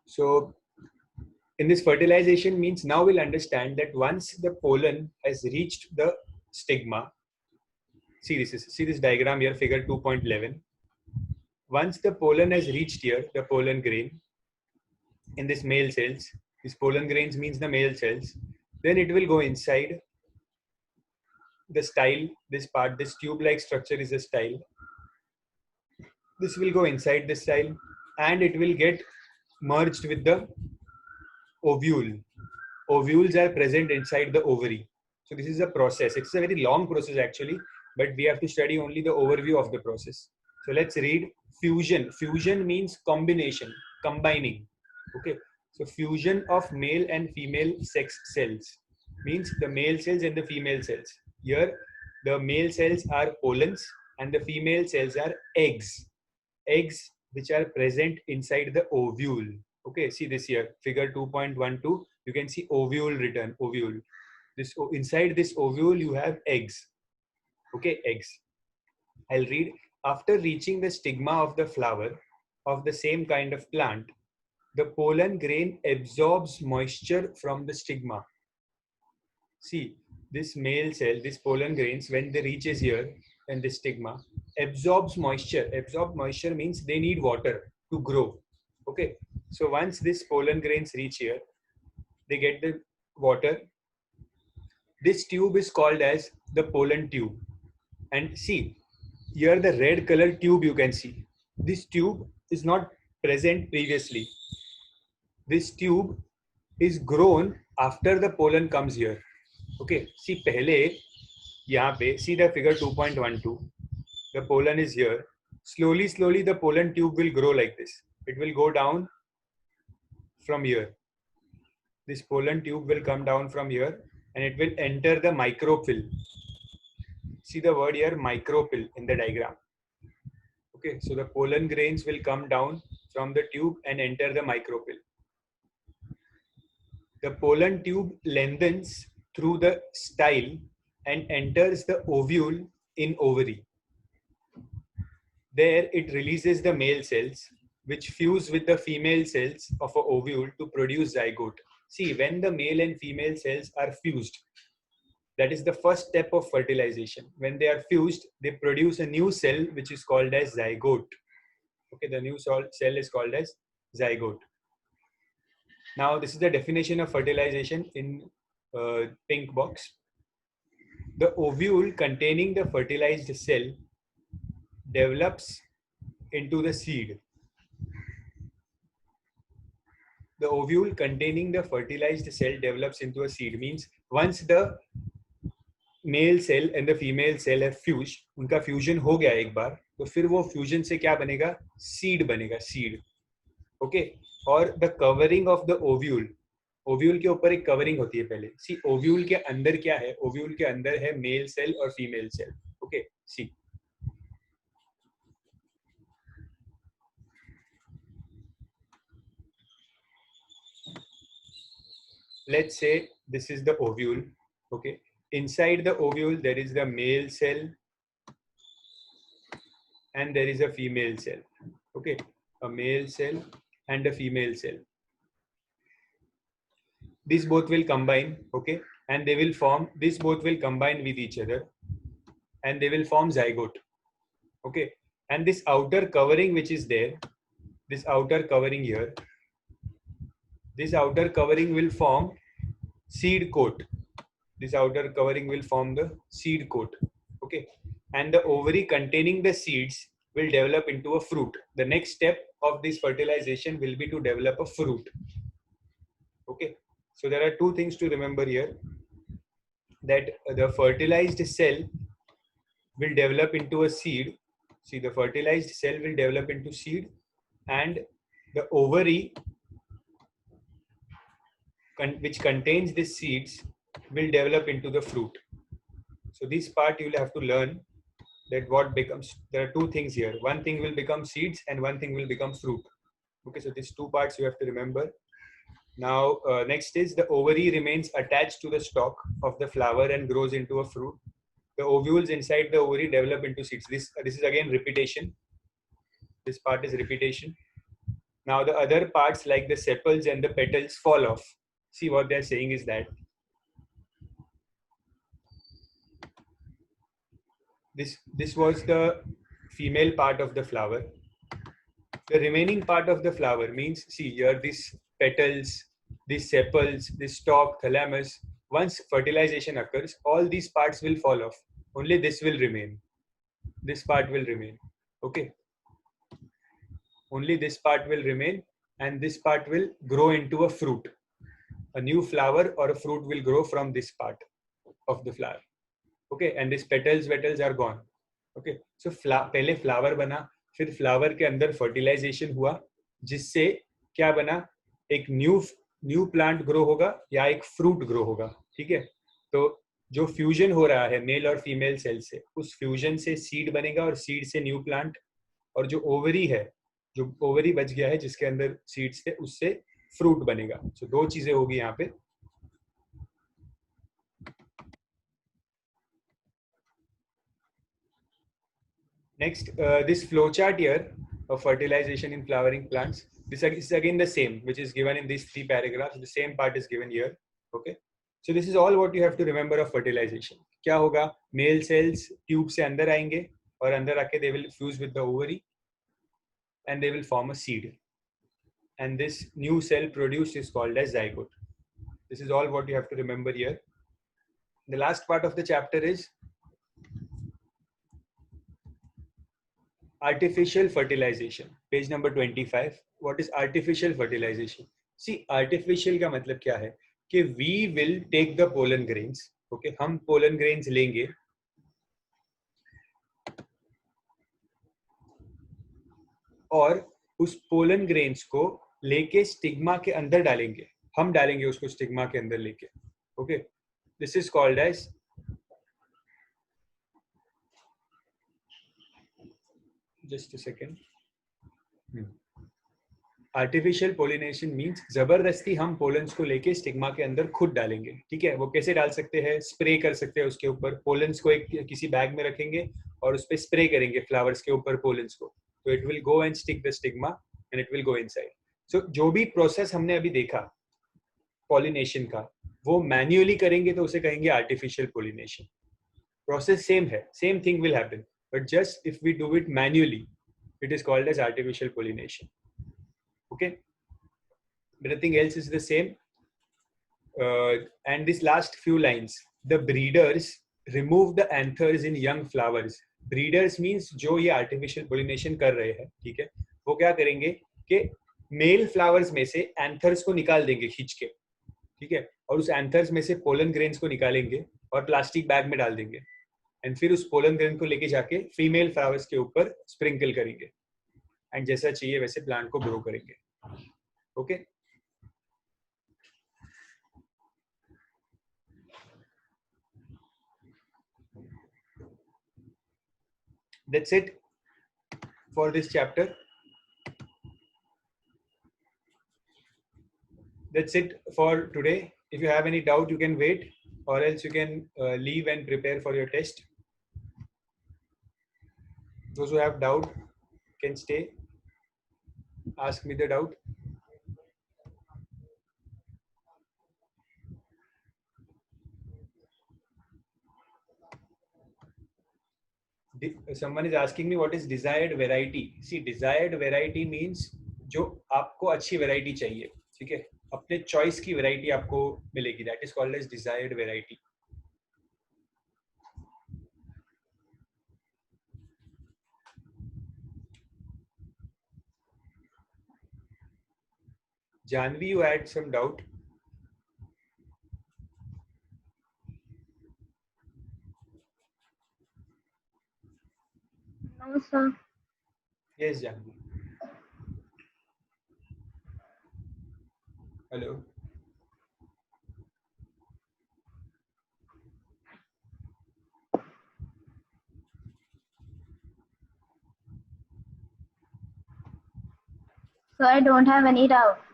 So in this fertilization means now we'll understand that once the pollen has reached the stigma, see this diagram here, figure 2.11. Once the pollen has reached here, the pollen grain in this male cells, this pollen grains means the male cells, then it will go inside the style, this part, this tube-like structure is a style. This will go inside the style and it will get merged with the ovule. Ovules are present inside the ovary. So this is a process. It's a very long process actually, but we have to study only the overview of the process. So let's read fusion. Fusion means combination, combining. Okay. So fusion of male and female sex cells means the male cells and the female cells. Here, the male cells are pollens and the female cells are eggs. Eggs which are present inside the ovule. Okay, see this here, figure 2.12. You can see ovule written, ovule. This inside this ovule you have eggs. Okay, eggs. I'll read. After reaching the stigma of the flower of the same kind of plant, the pollen grain absorbs moisture from the stigma. See, this male cell, this pollen grains, when they reaches here and the stigma, absorbs moisture. Absorb moisture means they need water to grow. Okay, so once this pollen grains reach here, they get the water. This tube is called as the pollen tube. And see, here the red color tube you can see. This tube is not present previously. This tube is grown after the pollen comes here. Okay, see पहले यहाँ पे see the figure 2.12. The pollen is here. Slowly the pollen tube will grow like this. It will go down from here. This pollen tube will come down from here and it will enter the micropill. See the word here, micropill in the diagram. Okay, so the pollen grains will come down from the tube and enter the micropill. The pollen tube lengthens through the style and enters the ovule in ovary. There it releases the male cells which fuse with the female cells of an ovule to produce zygote. See, when the male and female cells are fused, that is the first step of fertilization. When they are fused, they produce a new cell which is called as zygote. Okay, the new cell is called as zygote. Now, this is the definition of fertilization in pink box. The ovule containing the fertilized cell develops into the seed. The ovule containing the fertilized cell develops into a seed means once the male cell and the female cell have fused, उनका fusion हो गया एक बार, तो फिर वो fusion से क्या बनेगा? Seed बनेगा, seed. Okay. और the covering of the ovule, ovule के ऊपर एक कवरिंग होती है पहले. सी ओव्यूल के अंदर क्या है? ओव्यूल के अंदर है मेल सेल और female cell. Okay, see let's say this is the ovule. Okay, inside the ovule there is the male cell and there is a female cell. Okay, a male cell and a female cell. These both will combine. Okay, and they will form, these both will combine with each other and they will form zygote. Okay, and this outer covering which is there, this outer covering here, this outer covering will form seed coat. This outer covering will form the seed coat. Okay, and the ovary containing the seeds will develop into a fruit. The next step of this fertilization will be to develop a fruit. Okay, so there are two things to remember here, that the fertilized cell will develop into a seed. See, the fertilized cell will develop into seed and the ovary which contains these seeds will develop into the fruit. So this part you will have to learn, that what becomes, there are two things here. One thing will become seeds and one thing will become fruit. Okay, so these two parts you have to remember. Now, next is the ovary remains attached to the stalk of the flower and grows into a fruit. The ovules inside the ovary develop into seeds. This is again repetition. This part is repetition. Now the other parts like the sepals and the petals fall off. See, what they're saying is that this was the female part of the flower. The remaining part of the flower means, see here, these petals, these sepals, this stalk, thalamus. Once fertilization occurs, all these parts will fall off. Only this will remain. This part will remain. Okay. Only this part will remain, and this part will grow into a fruit. A new flower or a fruit will grow from this part of the flower. Okay, and these petals are gone. Okay, so पहले flower बना, फिर flower के अंदर fertilization हुआ, जिससे क्या बना, एक new plant grow होगा या एक fruit grow होगा. ठीक है, तो जो फ्यूजन हो रहा है मेल और फीमेल सेल से, उस फ्यूजन से सीड बनेगा और सीड से न्यू प्लांट, और जो ओवरी है, जो ओवरी बच गया है जिसके अंदर सीड्स थे, उससे फ्रूट बनेगा. तो दो चीजें होगी यहाँ पे. Next, this flow chart here of fertilization in flowering plants. This is again the same, which is given in these 3 paragraphs. The same part is given here. Okay. So this is all what you have to remember of fertilization. क्या होगा? Male cells tube से अंदर आएंगे और अंदर आके they will fuse with the ovary and they will form a seed. And this new cell produced is called as zygote. This is all what you have to remember here. The last part of the chapter is artificial fertilization. Page number 25. What is artificial fertilization? See, artificial का मतलब क्या है कि we will take the pollen grains. Okay, हम pollen grains लेंगे और उस pollen grains को लेके स्टिग्मा के अंदर डालेंगे. हम डालेंगे उसको स्टिग्मा के अंदर लेके. Okay, this is called as just a second. Artificial pollination means जबरदस्ती हम पोलन्स को लेके स्टिग्मा के अंदर खुद डालेंगे. ठीक है, वो कैसे डाल सकते हैं? स्प्रे कर सकते हैं उसके ऊपर. पोलन्स को एक किसी बैग में रखेंगे और उस पे स्प्रे करेंगे फ्लावर्स के ऊपर पोलन्स को, तो it will go and stick the stigma and it will go inside. So जो भी प्रोसेस हमने अभी देखा पॉलिनेशन का, वो मैन्युअली करेंगे तो उसे कहेंगे आर्टिफिशियल पोलिनेशन. प्रोसेस सेम है, same thing will happen, but just if we do it manually, it is called as artificial pollination. Okay, but nothing else is the same. And this last few lines, the breeders remove the anthers in young flowers. Breeders means जो ये artificial pollination कर रहे हैं, ठीक है, वो क्या करेंगे कि मेल फ्लावर्स में से एंथर्स को निकाल देंगे खींच के. ठीक है, और उस एंथर्स में से पोलन ग्रेन्स को निकालेंगे और प्लास्टिक बैग में डाल देंगे, एंड फिर उस पोलन ग्रेन को लेके जाके फीमेल फ्लावर्स के ऊपर स्प्रिंकल करेंगे, एंड जैसा चाहिए वैसे प्लांट को ग्रो करेंगे. Okay, that's it for this chapter. That's it for today. If you have any doubt, you can wait, or else you can leave and prepare for your test. Those who have doubt can stay. Ask me the doubt. Someone is asking me what is desired variety. See, desired variety means जो आपको अच्छी variety चाहिए. ठीक है, अपने choice की variety आपको मिलेगी. That is called as desired variety. Janvi, you had some doubt. No, sir. Yes, Janvi. Hello. So I don't have any doubt.